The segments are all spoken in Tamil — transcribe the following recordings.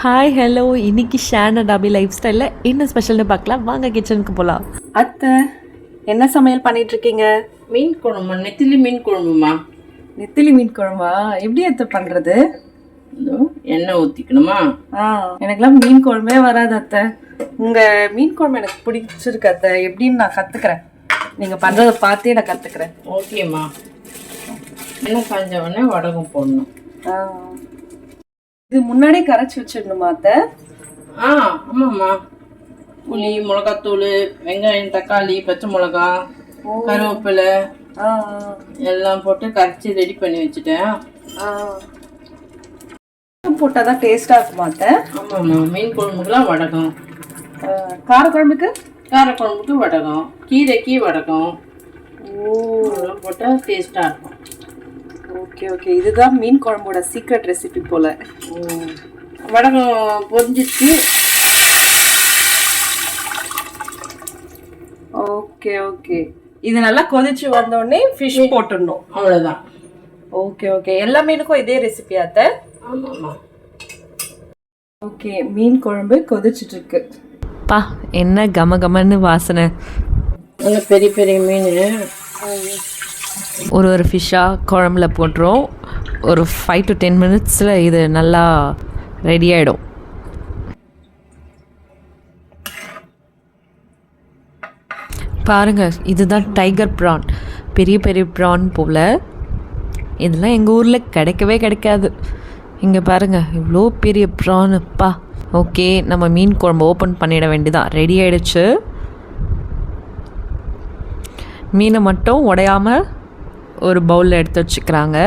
ஹாய் ஹலோ, இன்னைக்கு ஷேன் அண்ட் அபி லைஃப் ஸ்டைலில் என்ன ஸ்பெஷல்னு பார்க்கலாம். வாங்க கிச்சனுக்கு போகலாம். அத்தை என்ன சமையல் பண்ணிட்டு இருக்கீங்க? மீன் குழம்பு, நெத்திலி மீன் குழம்புமா. நெத்திலி மீன் குழம்பா? எப்படி அத்தை பண்ணுறது? எண்ணெய் ஊற்றிக்கணுமா? எனக்குலாம் மீன் குழம்பே வராது அத்தை. உங்கள் மீன் குழம்பு எனக்கு பிடிச்சிருக்கு அத்தை. எப்படின்னு நான் கற்றுக்குறேன். நீங்கள் பண்ணுறதை பார்த்தே நான் கற்றுக்குறேன். ஓகேம்மா. எண்ணெய் காஞ்ச உடனே வடகம் போடணும். இது முன்னாடியே கரைச்சி வச்சிடணுமா அத்தை? ஆமாம்மா. புளி, மிளகாத்தூள், வெங்காயம், தக்காளி, பச்சை மிளகா, கருவேப்பிலை எல்லாம் போட்டு கரைச்சி ரெடி பண்ணி வச்சுட்டேன். போட்டால் தான் டேஸ்ட்டாக இருக்குமா அத்தை? ஆமாம்மா. மீன் குழம்புக்குலாம் வடகம். காரக்குழம்புக்கு? காரக்குழம்புக்கு வடகம், கீரைக்கு வடகம். போட்டால் டேஸ்ட்டாக இருக்கும். ஓகே ஓகே, இதுதான் மீன் குழம்போட சீக்ரெட் ரெசிபி போல. வடகம் பொரிஞ்சிச்சு. ஓகே ஓகே, இது நல்லா கொதிச்சு வந்தோடனே ஃபிஷ் போட்டுடணும், அவ்வளோதான். ஓகே ஓகே, எல்லா மீனுக்கும் இதே ரெசிபி அத்தை? ஆமாம்மா. ஓகே, மீன் குழம்பு கொதிச்சுட்டு இருக்கு. பா, என்ன கம கமன்னு வாசனை. நல்ல பெரிய பெரிய மீன் ஒரு ஃபிஷ்ஷாக குழம்புல போட்டுரும். ஒரு 5 to 10 minutes இது நல்லா ரெடி ஆகிடும். பாருங்கள், இதுதான் டைகர் ப்ரான். பெரிய பெரிய ப்ரான் போல். இதெல்லாம் எங்கள் ஊரில் கிடைக்கவே கிடைக்காது. இங்கே பாருங்கள், இவ்வளோ பெரிய ப்ரானுப்பா. ஓகே, நம்ம மீன் குழம்பு ஓப்பன் பண்ணிட வேண்டியதான். ரெடி ஆகிடுச்சு. மீனை மட்டும் உடையாமல் ஒரு பவுலில் எடுத்து வச்சுக்கிறாங்க.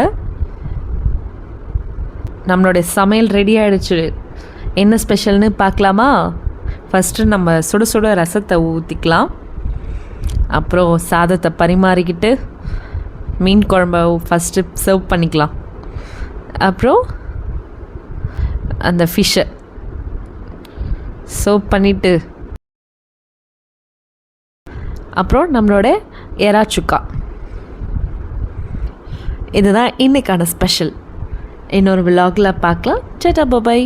நம்மளுடைய சமையல் ரெடி ஆகிடுச்சு. என்ன ஸ்பெஷல்னு பார்க்கலாமா? ஃபஸ்ட்டு நம்ம சுட சுட ரசத்தை ஊற்றிக்கலாம். அப்புறம் சாதத்தை பரிமாறிக்கிட்டு மீன் குழம்ப ஃபஸ்ட்டு சர்வ் பண்ணிக்கலாம். அப்புறம் அந்த ஃபிஷ்ஷை சர்வ் பண்ணிவிட்டு அப்புறம் நம்மளோட எறா சுக்கா. இதுதான் இன்றைக்கான ஸ்பெஷல். இன்னொரு விலாகில் பார்க்கலாம். டாடா, பாய்.